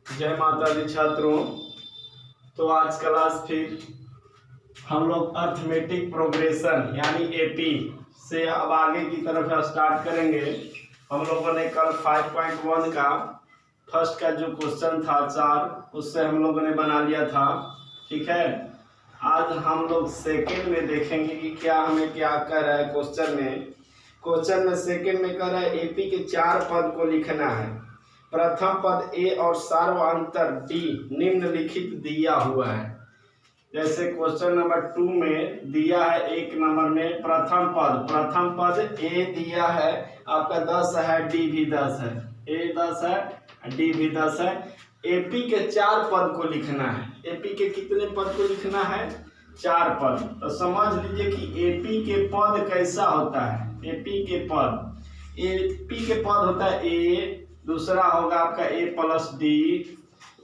जय माता दी छात्रों। तो आज क्लास फिर हम लोग अर्थमेटिक प्रोग्रेशन यानी एपी से अब आगे की तरफ स्टार्ट करेंगे। हम लोगों ने कल 5.1 का फर्स्ट का जो क्वेश्चन था 4 उससे हम लोगों ने बना लिया था। ठीक है, आज हम लोग सेकेंड में देखेंगे कि क्या हमें क्या कर रहा है क्वेश्चन में सेकेंड में कर रहा है एपी के 4 पद को लिखना है। प्रथम पद ए और सार्वअंतर डी निम्नलिखित दिया हुआ है। जैसे क्वेश्चन नंबर 2 में दिया है 1 नंबर में प्रथम पद ए दिया है आपका 10 है, डी भी 10 है, ए 10 है, डी भी 10 है। एपी के 4 पद को लिखना है। एपी के कितने पद को लिखना है? 4 पद। तो समझ लीजिए कि एपी के पद कैसा होता है। एपी के पद होता है ए, दूसरा होगा आपका a प्लस डी,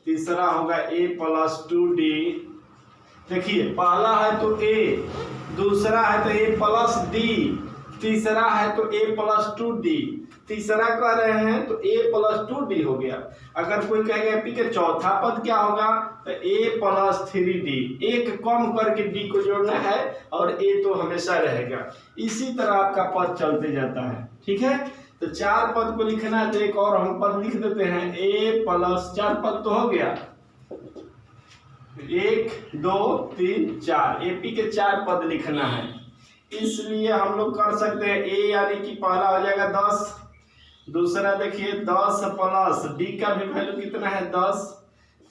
तीसरा होगा a प्लस 2d। देखिए पहला है तो a, दूसरा है तो a प्लस डी, तीसरा है तो a प्लस 2d, तीसरा कह रहे हैं तो a प्लस 2d हो गया। अगर कोई कहेगा एपी के चौथा पद क्या होगा तो a प्लस 3d, एक कम करके d को जोड़ना है और a तो हमेशा रहेगा। इसी तरह आपका पद चलते जाता है। ठीक है, तो 4 पद को लिखना है तो एक और हम पद लिख देते हैं a प्लस 4 पद तो हो गया 1 2 3 4। एपी के 4 पद लिखना है, इसलिए हम लोग कर सकते हैं a यानी कि पहला हो जाएगा 10, दूसरा देखिए 10 प्लस डी का भी वैल्यू कितना है 10,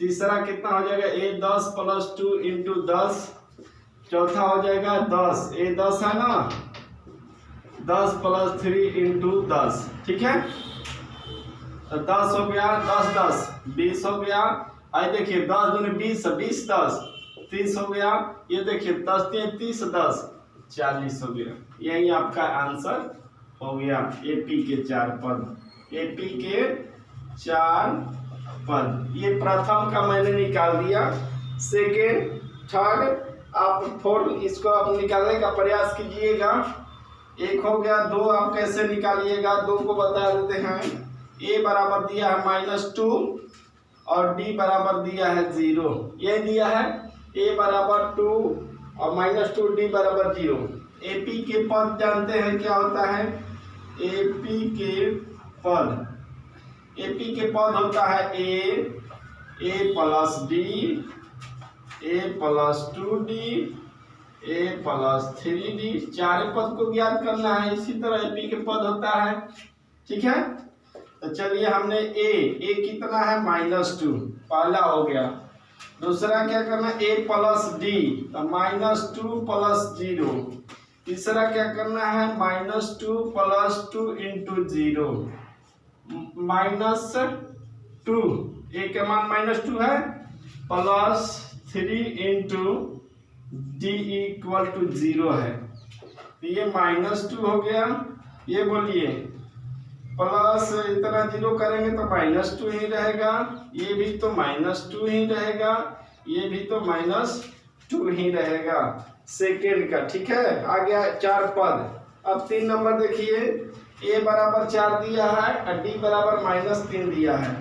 तीसरा कितना हो जाएगा a 10 प्लस 2 इंटू 10, चौथा हो जाएगा 10, a 10 है ना, 10 प्लस 3 इंटू 10। ठीक है, तो 10 हो गया, 10 10 20 हो गया। आई देखिए 10 दूनी 20, 20 10 30 हो गया। ये देखिए 10 3 30 10 40 हो गया। यही आपका आंसर हो गया एपी के 4 पद। एपी के 4 पद ये प्रथम का मैंने निकाल दिया। सेकेंड थर्ड आप फोर्थ इसको आप निकालने का प्रयास कीजिएगा। 1 हो गया, 2 आप कैसे निकालिएगा 2 को बता देते हैं। a बराबर दिया है -2 और d बराबर दिया है 0। ये दिया है a बराबर 2 और -2 d बराबर 0। एपी के पद जानते हैं क्या होता है। एपी के पद होता है a plus D, a plus 2d, a plus 3d। 4 पद को ज्ञात करना है। इसी तरह एपी के पद होता है। ठीक है, तो चलिए हमने a कितना है -2 पहला हो गया। दूसरा क्या करना है a प्लस डी तो -2 प्लस 0। तीसरा क्या करना है -2 प्लस 2 इंटू 0 -2, a का मान -2 है, plus 3 into d equal to 0 है। तो ये -2 हो गया। ये बोलिए प्लस इतना 0 करेंगे तो -2 ही रहेगा, ये भी तो -2 ही रहेगा, ये भी तो -2 ही रहेगा सेकेंड का। ठीक है, आ गया 4 पद। अब 3 नंबर देखिए, a बराबर 4 दिया है और d बराबर -3 दिया है।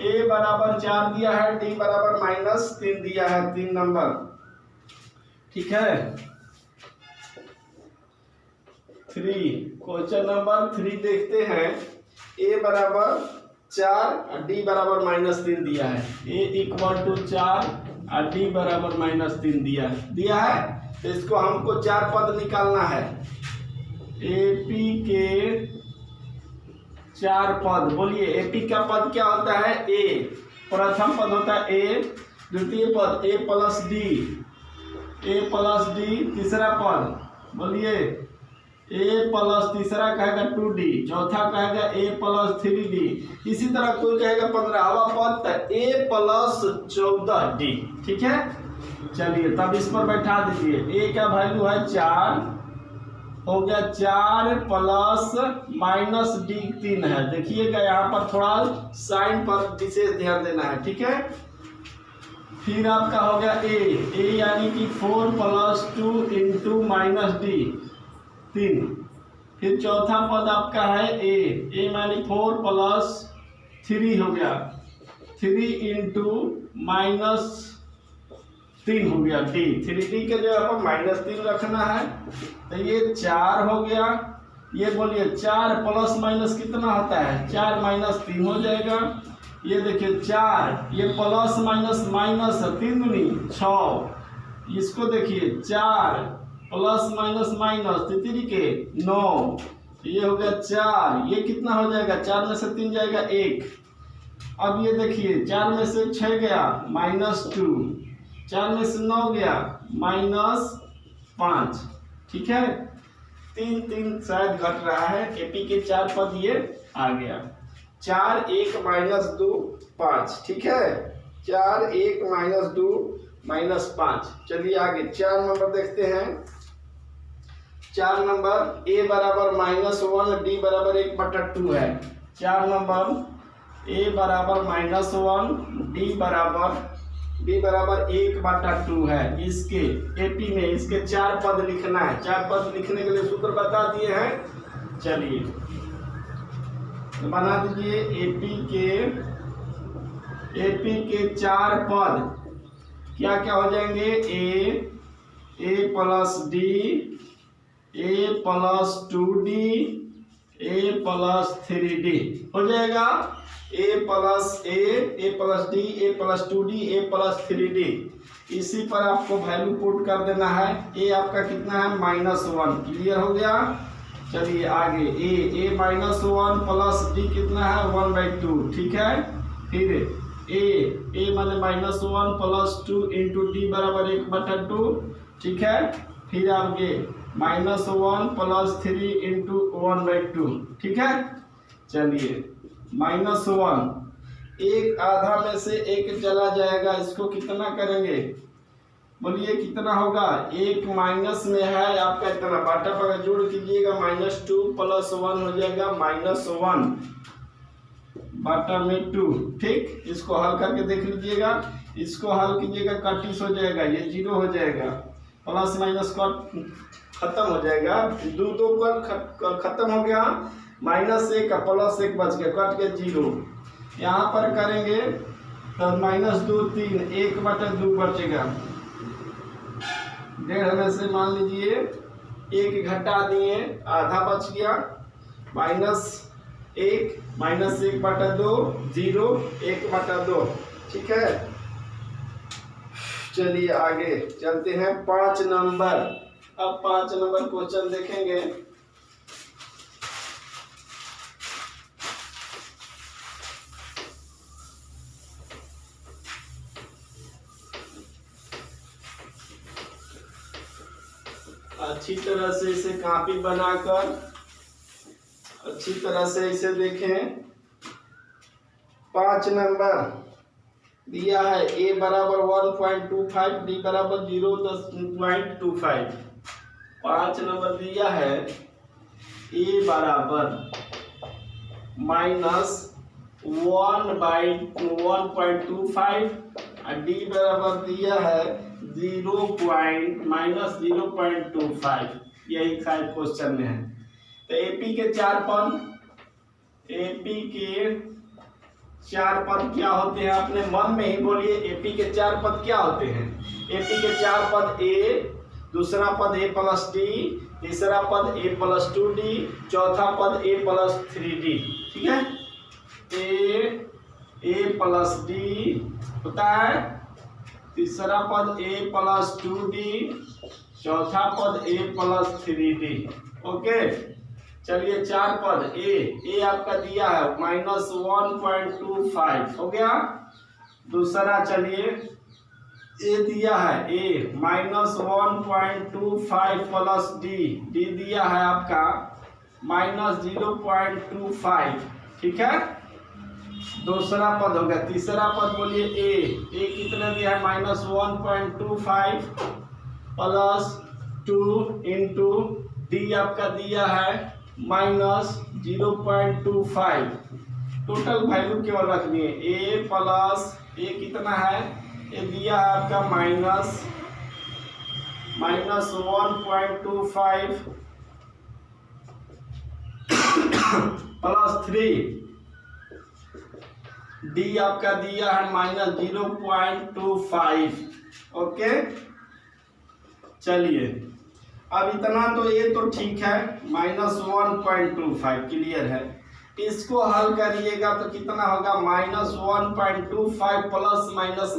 a बराबर 4 दिया है, d बराबर -3 दिया है 3 नंबर। ठीक है, 3 क्वेश्चन नंबर 3 देखते हैं। a बराबर 4 और d बराबर -3 दिया है। a इक्वल टू 4 और d बराबर -3 दिया है। तो इसको हमको 4 पद निकालना है। एपी के 4 पद बोलिए। एपी का पद क्या होता है a, प्रथम पद होता है a, द्वितीय पद a प्लस डी, तीसरा पद बोलिए a प्लस तीसरा कहेगा 2d, चौथा कहेगा a प्लस 3d। इसी तरह कोई कहेगा 15वां पद a प्लस 14d। ठीक है, चलिए तब इस पर बैठा दीजिए। a का वैल्यू है 4 हो गया, 4 प्लस -d 3 है। देखिएगा यहाँ पर थोड़ा साइन पर विशेष ध्यान देना है। ठीक है, फिर आपका हो गया a यानी कि 4 प्लस 2 इंटू -d 3। फिर चौथा पद आपका है a यानी 4 प्लस 3 हो गया। 3 इंटू -3 हो गया डी। 3d के जगह पर -3 रखना है, तो ये 4 हो गया। ये बोलिए 4 प्लस माइनस कितना होता है, 4 माइनस 3 हो जाएगा। ये देखिए 4, ये प्लस माइनस माइनस 3 दूनी 6। इसको देखिए 4 प्लस माइनस माइनस 3 के 9, ये हो गया 4। ये कितना हो जाएगा, 4 में से 3 जाएगा 1। अब ये देखिए 4 में से 6 गया -2, 4 में से 9 गया -5। ठीक है, 3 शायद घट रहा है। एपी के 4 पद ये आ गया। 4 1 -2 5। ठीक है, 4 1 -2 -5। चलिए आगे 4 नंबर देखते हैं। 4 नंबर a बराबर -1 d बराबर 1/2 है। 4 नंबर a बराबर -1 d बराबर 1/2 है। इसके एपी में इसके 4 पद लिखना है। 4 पद लिखने के लिए सूत्र बता दिए हैं। चलिए तो बना दीजिए। एपी के 4 पद क्या क्या हो जाएंगे, a plus D, a plus 2d, a plus 3d हो जाएगा। a plus d, a plus 2d, a plus 3d। इसी पर आपको वैल्यू पुट कर देना है। a आपका कितना है, -1। क्लियर हो गया। चलिए आगे a -1 प्लस d कितना है, 1/2। ठीक है, फिर a माने -1 प्लस 2 इंटू d बराबर 1/2। ठीक है, फिर आगे -1 प्लस 3 इंटू 1/2। ठीक है, चलिए -1, एक आधा में से एक चला जाएगा, इसको कितना करेंगे, बोलिए कितना होगा। एक माइनस में है आपका इतना, बाटा पर जोड़ कीजिएगा -2 प्लस 1 हो जाएगा -1 बाटा में 2। ठीक, इसको हल करके देख लीजिएगा। इसको हल कीजिएगा, कटिस हो जाएगा, ये 0 हो जाएगा, प्लस माइनस कट खत्म हो जाएगा। 2 पर खत्म हो गया, -1 का +1 बच गया, कट के 0। यहाँ पर करेंगे तो -2 3, 1/2 बचेगा। 1.5 में से मान लीजिए 1 घटा दिए, आधा बच गया, -1 -1/2 0 1/2। ठीक है, चलिए आगे चलते हैं। 5 नंबर। अब 5 नंबर क्वेश्चन देखेंगे। अच्छी तरह से इसे कॉपी बनाकर अच्छी तरह से इसे देखें। 5 नंबर दिया है, a बराबर 1.25, d बराबर 0.25। 5 नंबर दिया है, a बराबर -1/1.25 और d बराबर दिया है -0.25। यही शायद क्वेश्चन में है। तो एपी के 4 पद क्या होते हैं, अपने मन में ही बोलिए। एपी के 4 पद क्या होते हैं। एपी के 4 पद a, दूसरा पद a प्लस d, तीसरा पद a प्लस 2d, चौथा पद a प्लस 3d। ठीक है, a प्लस d होता है, तीसरा पद a प्लस 2d, चौथा पद a प्लस 3d। ओके, चलिए 4 पद a आपका दिया है -1.25 हो गया। दूसरा चलिए a दिया है, a -1.25 प्लस d दिया है आपका -0.25। ठीक है, दूसरा पद हो गया। तीसरा पद बोलिए a कितना दिया है, -1.25 प्लस 2 इंटू d आपका दिया है -0.25। टोटल वैल्यू केवल रखनी है। a प्लस a कितना है, ये दिया है आपका -1.25 प्लस 3 डी आपका दिया है -0.25। ओके, चलिए अब इतना तो ये तो ठीक है, -1.25 क्लियर है। इसको हल करिएगा तो कितना होगा, -1.25 प्लस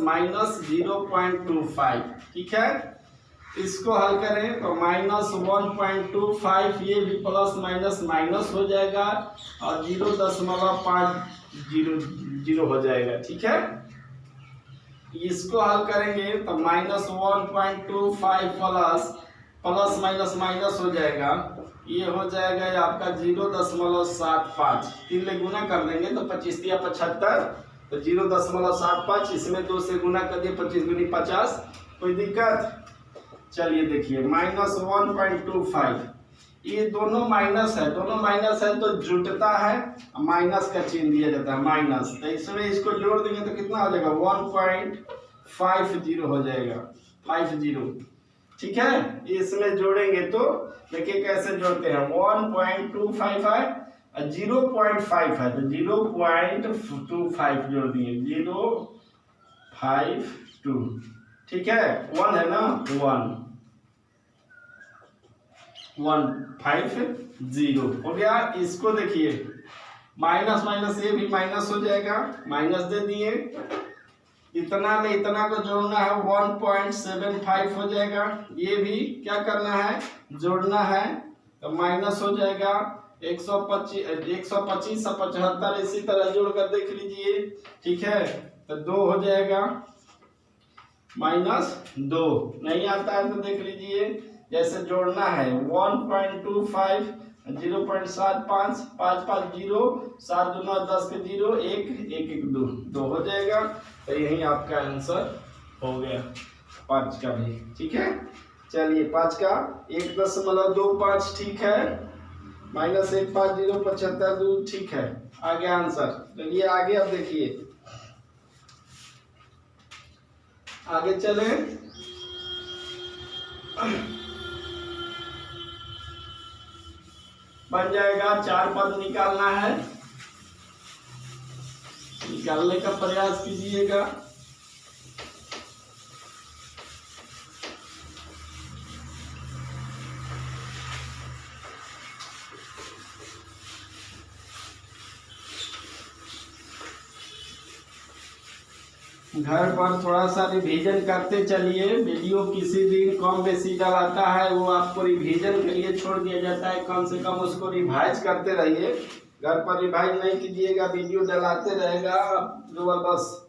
माइनस 0.25। ठीक है, इसको हल करें तो -1.25, ये भी प्लस माइनस हो जाएगा और 0.500 हो जाएगा। ठीक है, इसको हल करेंगे तो -1.25 प्लस माइनस हो जाएगा, ये हो जाएगा आपका 0.75। 3 ले गुना कर देंगे तो 25 या 75, तो 0.75, इसमें 2 से गुना कर दिए, 25 दूनी 50। कोई दिक्कत? चलिए देखिए -1.25, ये दोनों माइनस है, तो जुटता है, माइनस का चिन्ह दिया जाता है माइनस, तो इसमें इसको जोड़ देंगे तो कितना हो जाएगा, 1.50 हो जाएगा, 50। ठीक है, इसमें जोड़ेंगे तो देखिए कैसे जोड़ते हैं, 1.25 है, 0.5 है तो 0.25 जोड़ दिए, 0.52। ठीक है, 1 है ना, 150 हो गया। इसको देखिए माइनस ये भी माइनस हो जाएगा, माइनस दे दिए, इतना में इतना को जोड़ना है, 1.75 हो जाएगा। ये भी क्या करना है, जोड़ना है, तो माइनस हो जाएगा 125 से 75, इसी तरह जोड़कर देख लीजिए। ठीक है, तो 2 हो जाएगा, -2 नहीं आता है तो देख लीजिए, जैसे जोड़ना है 1.25, 0.75, 5 5 0, 7 2 9 10 के 0, 1 1 1 2 हो जाएगा। तो यही आपका आंसर हो गया 5 का भी। ठीक है, चलिए 5 का 1.25, ठीक है, -150 75 ठीक है, आ गया आंसर। चलिए आगे अब देखिए, आगे चले, बन जाएगा 4 पद निकालना है, निकालने का प्रयास कीजिएगा। घर पर थोड़ा सा रिवीजन करते चलिए, वीडियो किसी दिन कम बेसी डलाता है, वो आपको रिवीजन के लिए छोड़ दिया जाता है, कम से कम उसको रिवाइज करते रहिए। घर पर रिवाइज नहीं कीजिएगा, वीडियो डलाते रहेगा बस,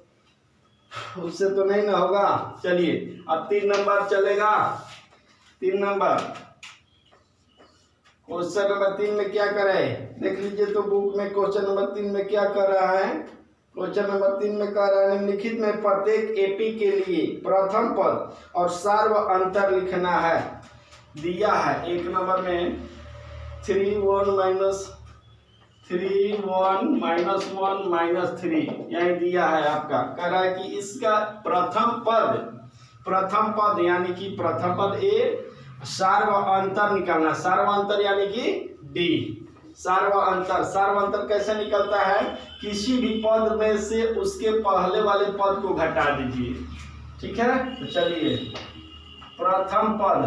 उससे तो नहीं ना होगा। चलिए अब 3 नंबर चलेगा, 3 नंबर, क्वेश्चन नंबर 3 में क्या करें, देख लीजिए तो बुक में क्वेश्चन नंबर 3 में क्या कर रहा है। क्वेश्चन नंबर 3 में कह रहा है, निम्नलिखित में प्रत्येक एपी के लिए प्रथम पद और सार्व अंतर लिखना है। दिया है 1 नंबर में 3 1 -3 यही दिया है आपका। कह रहा है कि इसका प्रथम पद यानी कि प्रथम पद ए, सार्व अंतर निकालना, सार्व अंतर यानी कि डी। सार्व अंतर कैसे निकलता है, किसी भी पद में से उसके पहले वाले पद को घटा दीजिए। ठीक है, तो चलिए प्रथम पद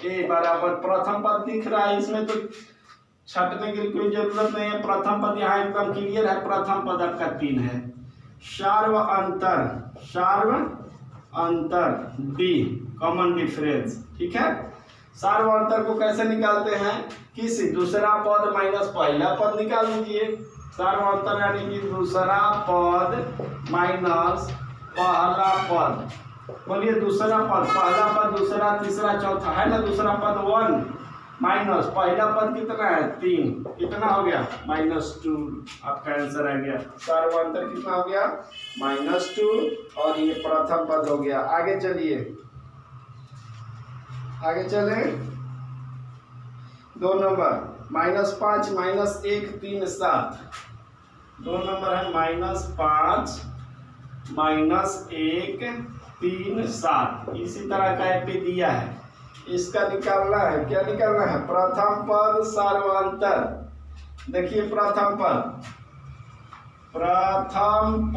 ए बराबर, प्रथम पद दिख रहा है, इसमें तो छटने की कोई जरूरत नहीं है, प्रथम पद यहाँ एकदम क्लियर है, प्रथम पद आपका 3 है। सार्व अंतर डी, कॉमन डिफरेंस। ठीक है, सार्व अंतर को कैसे निकालते हैं, किसी दूसरा पद माइनस पहला पद निकाल लीजिए। सार्व अंतर यानी कि दूसरा पद माइनस पहला पद, बोलिए दूसरा पद, पहला पद, दूसरा, तीसरा, चौथा है ना, दूसरा पद 1 माइनस पहला पद कितना है 3, कितना हो गया -2, आपका आंसर आ गया। सार्व अंतर कितना हो गया -2, और ये प्रथम पद हो गया। आगे चलिए, आगे चले, 2 नंबर -5 -1 3 7, 2 नंबर है -5 -1 3 7, इसी तरह का एपी दिया है, इसका निकालना है। क्या निकालना है, प्रथम पद सार्व अंतर। देखिए प्रथम पद प्रथम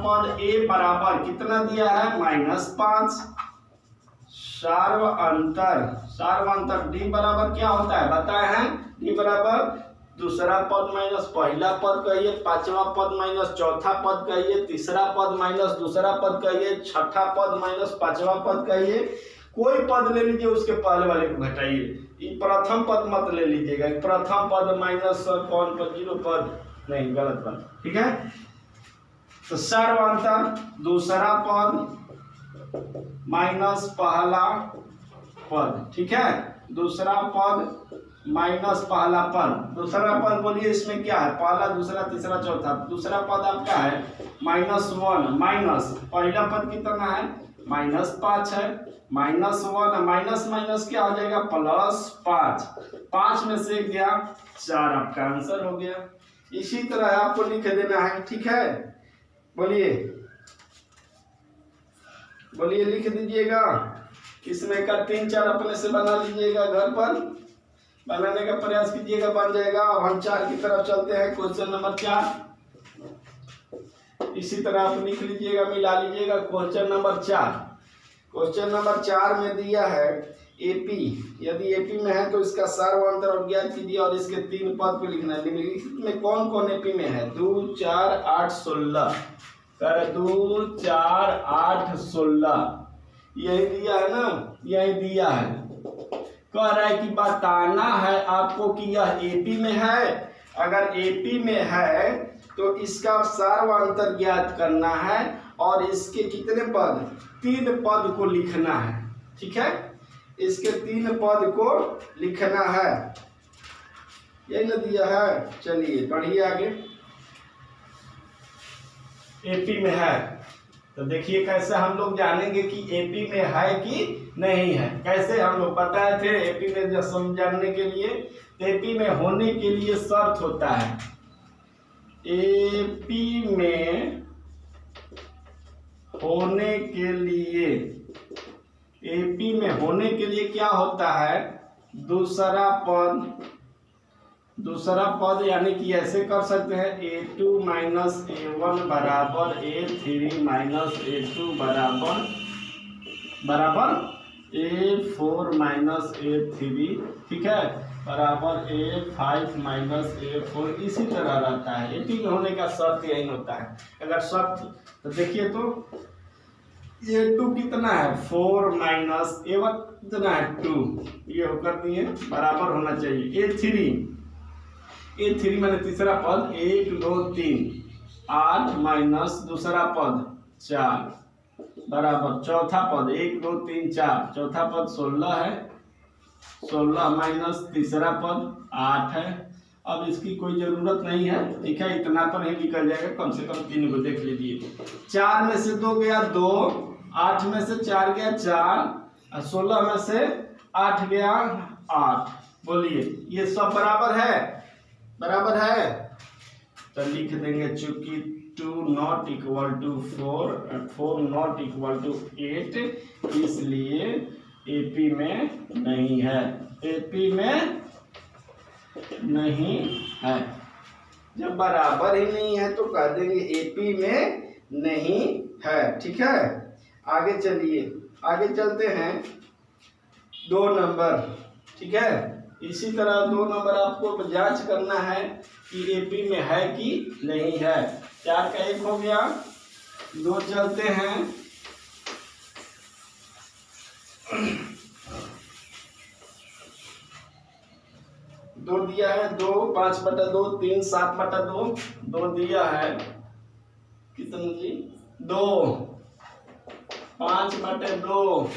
पद ए बराबर कितना दिया है -5। सार्व अंतर डी बराबर क्या होता है बताए हैं, डी बराबर दूसरा पद माइनस पहला पद कहिए, पांचवा पद माइनस चौथा पद कहिए, तीसरा पद माइनस दूसरा पद कहिए, छठा पद माइनस पांचवा पद कहिए। कोई पद ले लीजिए उसके पहले वाले को घटाइए। ये प्रथम पद मत ले लीजिएगा, प्रथम पद माइनस कौन पद 0 पद नहीं, गलत पद, ठीक है। तो सर्वांतर दूसरा पद माइनस पहला पद, ठीक है। दूसरा पद माइनस पहला पद, दूसरा पद बोलिए इसमें क्या है, पहला दूसरा तीसरा चौथा। दूसरा पद आपका है -1 माइनस पहला पद कितना है -5 है, -1 माइनस माइनस क्या हो जाएगा +5। 5 में से गया 4, आपका आंसर हो गया। इसी तरह आपको लिख देना है, ठीक है। बोलिए लिख दीजिएगा। इसमें का 3 4 अपने से बना लीजिएगा, घर पर बनाने का प्रयास कीजिएगा, बन जाएगा। अब हम 4 की तरफ चलते हैं। क्वेश्चन नंबर 4 इसी तरह आप लिख लीजिएगा, मिला लीजिएगा। क्वेश्चन नंबर 4 में दिया है एपी। यदि एपी में है तो इसका सर्वांतर अज्ञात कीजिए और इसके 3 पद को लिखना है। निम्नलिखित में कौन कौन एपी में है 2 4 8 16 2 4 8 16 यही दिया है ना, यही दिया है। कह रहा है कि बताना है आपको कि यह एपी में है। अगर एपी में है तो इसका सर्वांतर ज्ञात करना है और इसके कितने पद 3 पद को लिखना है, ठीक है। इसके 3 पद को लिखना है, यही ना दिया है। चलिए बढ़िए आगे। एपी में है तो देखिए कैसे हम लोग जानेंगे कि एपी में है कि नहीं है। कैसे हम लोग बताए थे एपी में जब समझाने के लिए, एपी में होने के लिए शर्त होता है। एपी में होने के लिए, एपी में होने के लिए क्या होता है दूसरा पद यानी कि ऐसे कर सकते हैं a2 माइनस a1 बराबर a3 माइनस a2 बराबर a4 माइनस a3, ठीक है, बराबर a5 माइनस a4। इसी तरह रहता है। एपी में होने का शर्त यही होता है। अगर शर्त तो देखिए तो a2 कितना है 4 माइनस a1 कितना है 2, ये होकर दिए बराबर होना चाहिए। a3 मैंने तीसरा पद 1 2 3 8 माइनस दूसरा पद 4 बराबर चौथा पद 1 2 3 4, चौथा पद 16 है, 16 माइनस तीसरा पद 8 है। अब इसकी कोई जरूरत नहीं है, ठीक है, इतना पर ही निकल जाएगा। कम से कम 3 को देख लीजिए। 4 में से 2 गया 2, 8 में से 4 गया 4, 16 में से 8 गया 8। बोलिए ये सब बराबर है तो लिख देंगे। चूंकि 2 not equal to 4 और 4 not equal to 8 इसलिए एपी में नहीं है। एपी में नहीं है। जब बराबर ही नहीं है तो कह देंगे एपी में नहीं है, ठीक है। आगे चलिए, आगे चलते हैं 2 नंबर, ठीक है। इसी तरह 2 नंबर आपको जांच करना है कि एपी में है कि नहीं है। 4 का 1 हो गया। 2 चलते हैं। 2 दिया है 2 5/2 3 7/2 2 दिया है कितना जी 2 5/2,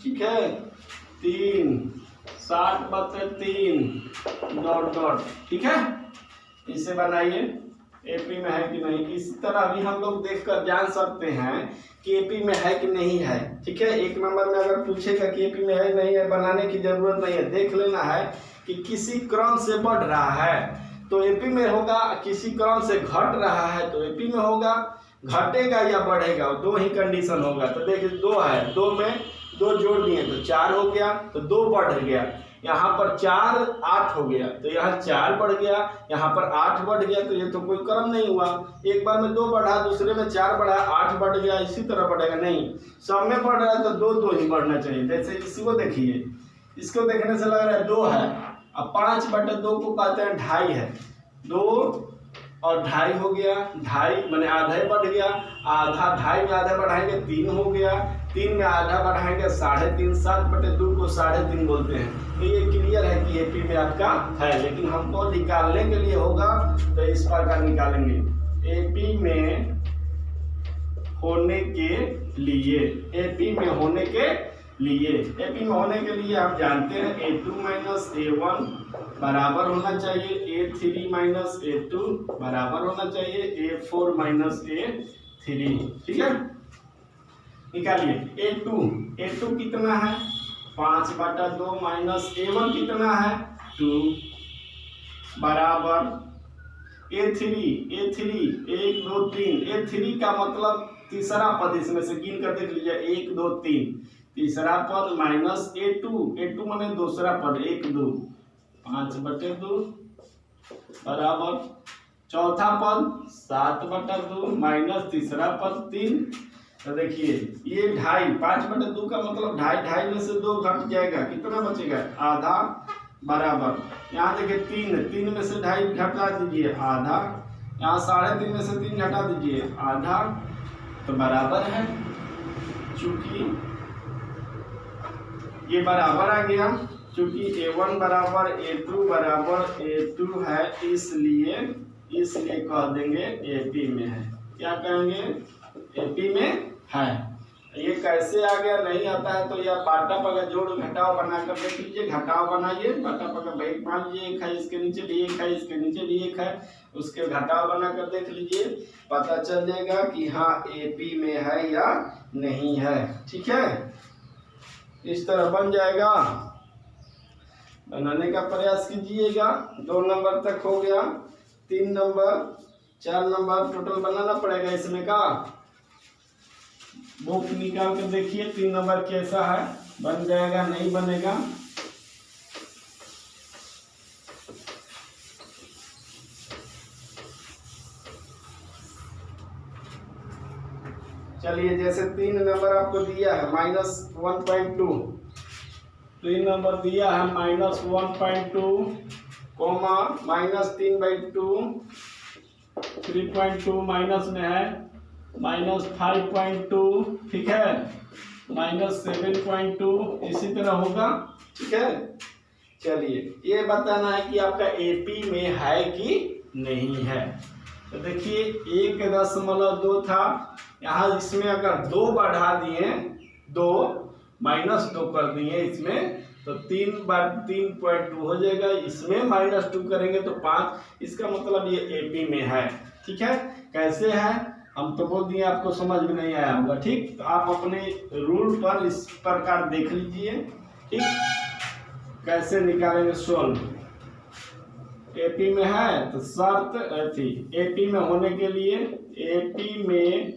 ठीक है, 3 60/3 डॉट, ठीक है। इसे बनाइए एपी में है कि नहीं। इसी तरह भी हम लोग देखकर जान सकते हैं कि एपी में है कि नहीं है, ठीक है। 1 नंबर में अगर पूछेगा कि एपी में है नहीं है, बनाने की जरूरत नहीं है। देख लेना है कि किसी क्रम से बढ़ रहा है तो एपी में होगा, किसी क्रम से घट रहा है तो एपी में होगा। घटेगा या बढ़ेगा 2 ही कंडीशन होगा। तो देखिए 2 है, 2 में 2 जोड़ दिए तो 4 हो गया, तो 2 बढ़ गया। यहाँ पर 4 8 हो गया, तो यहाँ 4 बढ़ गया, यहाँ पर 8 बढ़ गया, तो ये तो कोई क्रम नहीं हुआ। एक बार में 2 बढ़ा, दूसरे में 4 बढ़ा, 8 बढ़ गया, इसी तरह बढ़ेगा नहीं। सब में बढ़ रहा है तो 2 2 ही बढ़ना चाहिए। जैसे इसी को देखिए, इसको देखने से लग रहा है 2 है, अब 5/2 को कहते हैं 2.5 है, 2 और 2.5 हो गया, 2.5 मैंने आधा ही बढ़ गया, आधा 2.5 में आधा बढ़ाएंगे 3 हो गया, 3 में आधा बढ़ाएंगे 3.5, 7/2 को 3.5 बोलते हैं। तो ये क्लियर है कि एपी में आपका है, लेकिन हमको निकालने के लिए होगा तो इस प्रकार निकालेंगे। एपी में होने के लिए, एपी में होने के लिए, एपी में होने के लिए आप जानते हैं A2 माइनस A1 बराबर होना चाहिए A3 माइनस A2 बराबर होना चाहिए A4 माइनस A3। ठीक है, निकालिए। A2 कितना है 5/2 माइनस A1 कितना है 2 बराबर A3 1 2 3। A3 का मतलब तीसरा पद, इसमें से गिन कर देख लीजिए 1 2 3, तीसरा पद माइनस A2 माने दूसरा पद 1 2 5/2 बराबर चौथा पद 7/2 माइनस तीसरा पद 3। तो देखिए ये 2.5, 5/2 का मतलब 2.5 में से 2 घट जाएगा, कितना बचेगा आधा बराबर। यहाँ देखिए 3 में से 2.5 घटा दीजिए आधा, यहाँ 3.5 में से 3 घटा दीजिए आधा, तो बराबर है। चूंकि ये बराबर आ गया, चूंकि A1 बराबर A2 बराबर A2 है, इसलिए कह देंगे एपी में है। क्या कहेंगे एपी में है। ये कैसे आ गया नहीं आता है तो यह बाटा पगा जोड़ घटाव बनाकर देख लीजिए। घटाव बनाइए, बाटा पगा भाई मान लीजिए 1 है, इसके नीचे भी 1 है, इसके नीचे भी 1 है, उसके घटाव बनाकर देख लीजिए, पता चल जाएगा कि हाँ एपी में है या नहीं है। ठीक है, इस तरह बन जाएगा। बनाने का प्रयास कीजिएगा। 2 नंबर तक हो गया, 3 नंबर 4 नंबर टोटल बनाना पड़ेगा इसमें का। बुक निकाल के देखिए 3 नंबर कैसा है, बन जाएगा नहीं बनेगा। चलिए जैसे 3 नंबर आपको दिया है -1.2, 3 नंबर दिया है -1.2 कोमा -3/2, 3.2 माइनस में है -5.2, ठीक है, -7.2, इसी तरह होगा। ठीक है, चलिए ये बताना है कि आपका एपी में है कि नहीं है। तो देखिए 1.2 था, यहाँ इसमें अगर 2 बढ़ा दिए, 2 -2 कर दिए इसमें, तो 3/3.2 हो जाएगा। इसमें -2 करेंगे तो 5, इसका मतलब ये एपी में है। ठीक है, कैसे है हम तो बोल दिए, आपको समझ में नहीं आया होगा। ठीक, तो आप अपने रूल पर इस प्रकार देख लीजिए। ठीक, कैसे निकालेंगे सोल्व। एपी में है तो शर्त थी एपी में होने के लिए, एपी में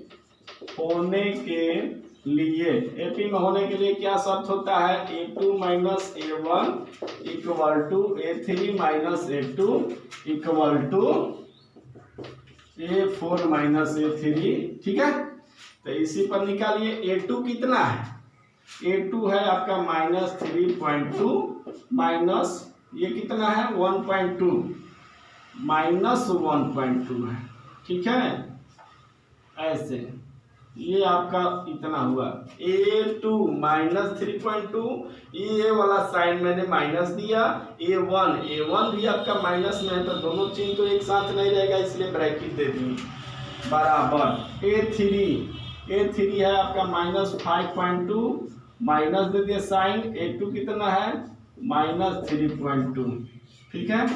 होने के लिए, एपी में होने के लिए क्या शर्त होता है, A2 minus A1 equal to A3 minus A2 equal to A4 minus A3। ठीक है, तो इसी पर निकालिए। A2 कितना है, A2 है आपका -3.2 माइनस ये कितना है 1.2 -1.2 है। ठीक है, ऐसे ये आपका इतना हुआ A2 -3.2, ये वाला साइन मैंने माइनस दिया, A1 भी आपका माइनस में है, तो दोनों चीज तो एक साथ नहीं रहेगा, इसलिए ब्रैकेट दे दी बराबर A3 है आपका -5.2, माइनस दे दिया साइन, A2 कितना है -3.2। ठीक है,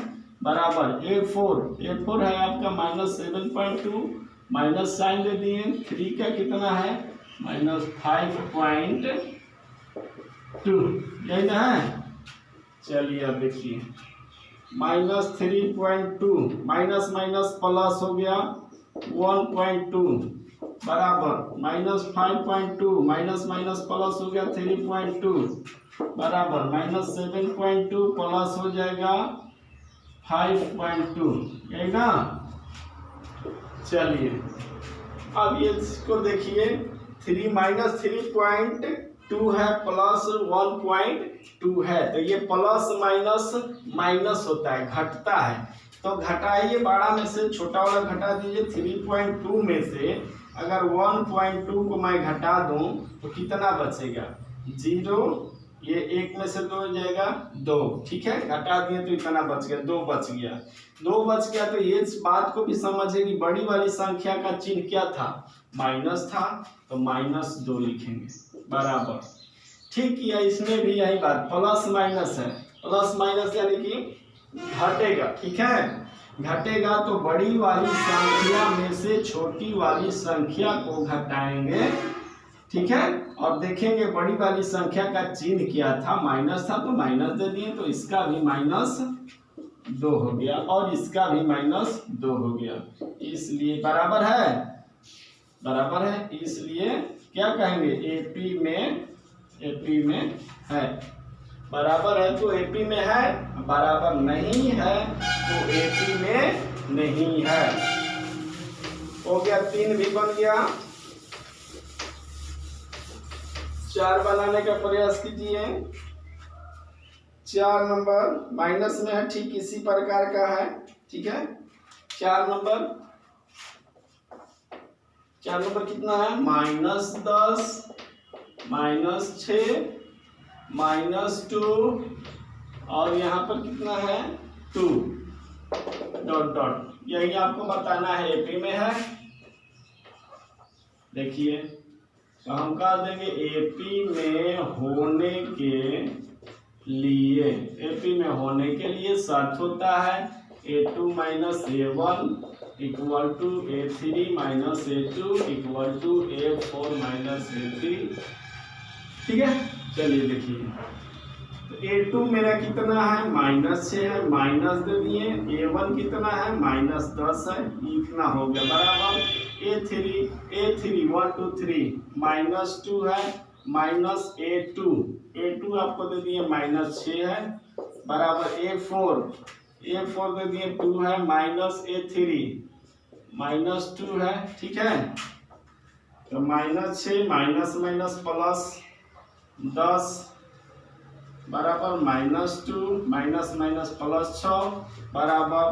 बराबर A4 है आपका -7.2, माइनस साइन दे दिए, 3 का कितना है -5.2, यही ना है। चलिए अब देखिए -3.2 माइनस माइनस प्लस हो गया 1.2, बराबर -5.2 माइनस माइनस प्लस हो गया 3.2 बराबर -7.2 प्लस हो जाएगा 5.2, यही ना। चलिए अब ये इसको देखिए 3 माइनस 3.2 है प्लस 1.2 है, तो ये प्लस माइनस माइनस होता है, घटता है। तो घटाइए, बड़ा में से छोटा वाला घटा दीजिए। 3.2 में से अगर 1.2 को मैं घटा दूं तो कितना बचेगा? 0, ये 1 में से 2 हो जाएगा 2, ठीक है। घटा दिए तो इतना बच गया, 2 बच गया। 2 बच गया तो ये इस बात को भी समझे कि बड़ी वाली संख्या का चिन्ह क्या था? माइनस था, तो -2 लिखेंगे बराबर। ठीक किया, इसमें भी यही बात, प्लस माइनस है, प्लस माइनस यानी कि घटेगा, ठीक है। घटेगा तो बड़ी वाली संख्या में से छोटी वाली संख्या को घटाएंगे, ठीक है। और देखेंगे बड़ी वाली संख्या का चिन्ह क्या था? माइनस था, तो माइनस दे दिए, तो इसका भी -2 हो गया और इसका भी -2 हो गया, इसलिए बराबर है, बराबर है। इसलिए क्या कहेंगे? एपी में है, बराबर है तो एपी में है, बराबर नहीं है तो एपी में नहीं है। हो गया, 3 भी बन गया। 4 बनाने का प्रयास कीजिए। 4 नंबर माइनस में है, ठीक इसी प्रकार का है, ठीक है। 4 नंबर कितना है? -10, -6, -2 और यहाँ पर कितना है? 2 डॉट डॉट, यही आपको बताना है एपी में है। देखिए तो हम कह देंगे एपी में होने के लिए साथ होता है A2 - A1 equal to A3 - A2 equal to A4 - A3, ठीक है। चलिए देखिए, तो A2 मेरा कितना है? -6 है, माइनस दे दिए। A1 कितना है? -10 है, इतना हो गया बराबर। A3 1 2 3 -2 है, -A2 आपको दे दिए -6 है बराबर। A4 दे दिए 2 है, -A3 -2 है, ठीक है। तो -6 माइनस माइनस प्लस 10 बराबर -2 माइनस माइनस प्लस 6 बराबर।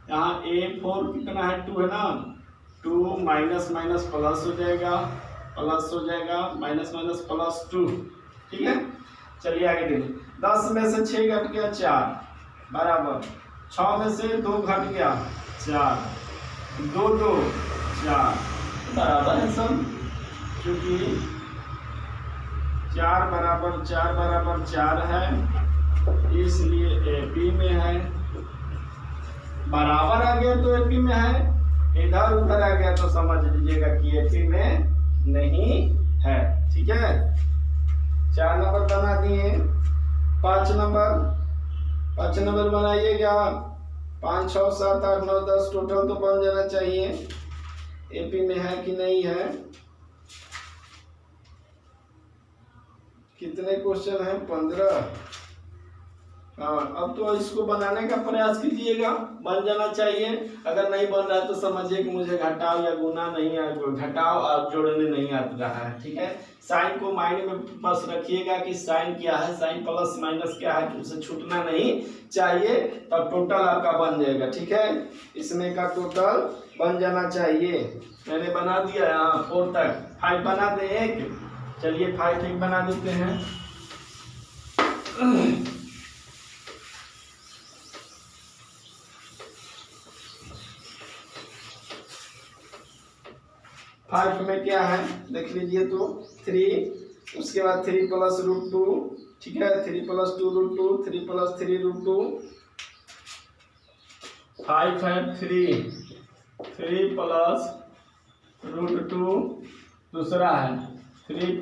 यहाँ A4 कितना है? 2 है ना, 2 माइनस माइनस प्लस हो जाएगा, माइनस माइनस प्लस 2, ठीक है। चलिए आगे देखिए, 10 में से 6 घट गया 4 बराबर, 6 में से 2 घट गया 4, 2 2 4 बराबर है सब, क्योंकि 4 बराबर 4 है, इसलिए एपी में है। बराबर आ गया तो एपी में है, इधर उधर आ गया तो समझ लीजिएगा कि एपी में नहीं है, ठीक है। 4 नंबर बना दिए। 5 नंबर बनाइएगा। 5 6 7 8 9 10 टोटल तो बन जाना चाहिए। एपी में है कि नहीं है? कितने क्वेश्चन हैं? 15। हाँ, अब तो इसको बनाने का प्रयास कीजिएगा, बन जाना चाहिए। अगर नहीं बन रहा है तो समझिए कि मुझे घटाव या गुना नहीं आ, घटाव और जोड़ने नहीं आ रहा है, ठीक है। साइन को माइंड में बस रखिएगा कि साइन क्या है, साइन प्लस माइनस क्या है, उसे छूटना नहीं चाहिए, तब टोटल आपका बन जाएगा, ठीक है। इसमें का टोटल बन जाना चाहिए। मैंने बना दिया यहाँ 4 तक। 5 बना दे एक। चलिए 5 एक बना देते हैं। 5 में क्या है देख लीजिए तो 3, उसके बाद 3 + √2, ठीक है। 3 + 2 √2, 3 + 3 √2, 5 है 3 + √2, दूसरा है 3 +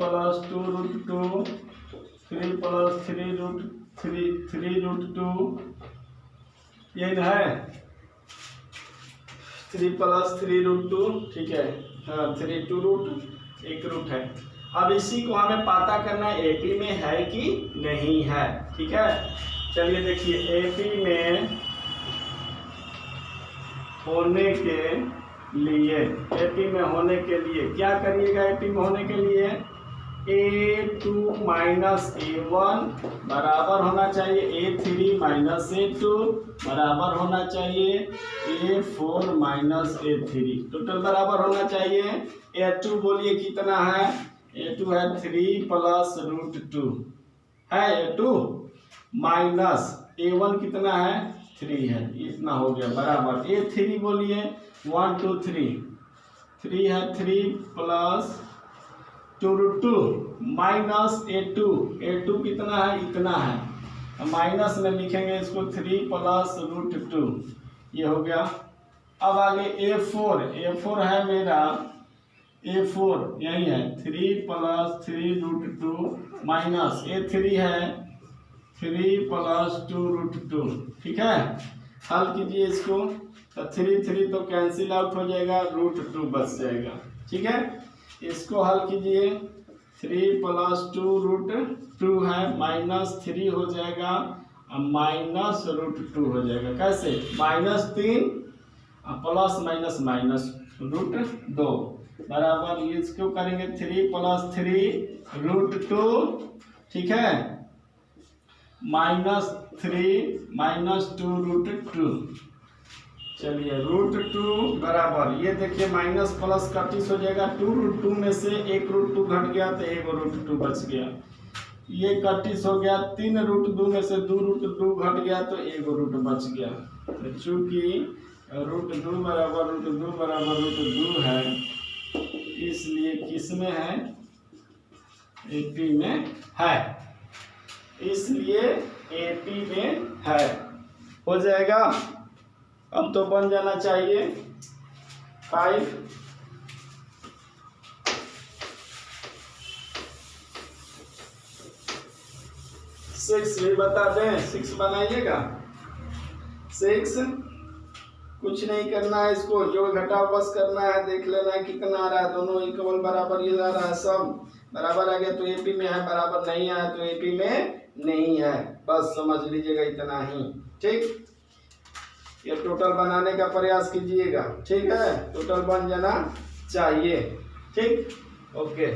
2 √2, 3 + 3 √2, ये है। 3 + 3√2, ठीक है। हाँ 3 2 रूट, एक रूट है। अब इसी को हमें पता करना है एपी में है कि नहीं है, ठीक है। चलिए देखिए एपी में होने के लिए, एपी में होने के लिए क्या करिएगा, एपी में होने के लिए A2 - A1 बराबर होना चाहिए A3 - A2 बराबर होना चाहिए A4 - A3, टोटल बराबर होना चाहिए। A2 बोलिए कितना है, A2 है 3 + √2 है A2 माइनस A1 कितना है 3 है, इतना हो गया बराबर। A3 बोलिए 1 2 3, 3 है 3 + 2√2 माइनस A2 कितना है, इतना है, माइनस में लिखेंगे इसको 3 + √2, ये हो गया। अब आगे A4 है मेरा, A4 यही है 3 + 3√2 माइनस A3 है 3 + 2√2, ठीक है। हल कीजिए इसको, तो 3 तो कैंसिल आउट हो जाएगा, √2 बच जाएगा, ठीक है। इसको हल कीजिए, 3 + 2√2 है -3 हो जाएगा, -√2 हो जाएगा। कैसे, -3 +- √2 बराबर, इसको करेंगे 3 + 3√2, ठीक है, -3 - 2√2। चलिए √2 बराबर, ये देखिए माइनस प्लस कटिस हो जाएगा, 2√2 में से एक √2 घट गया तो एक √2 बच गया, ये कटिस हो गया, 3√2 में से 2√2 घट गया तो एक रूट बच गया। तो चूंकि √2 बराबर √2 है, इसलिए किस में है, एपी में है, इसलिए एपी में है, हो जाएगा। अब तो बन जाना चाहिए 5 6 भी बता दें, 6 बनाइएगा। 6 कुछ नहीं करना है, इसको जोड़ घटाव बस करना है, देख लेना है कितना आ रहा है, दोनों इक्वल बराबर ये आ रहा है, सब बराबर आ गया तो एपी में है, बराबर नहीं आया तो एपी में नहीं है, बस समझ लीजिएगा इतना ही, ठीक। ये टोटल बनाने का प्रयास कीजिएगा, ठीक है, टोटल बन जाना चाहिए, ठीक, ओके।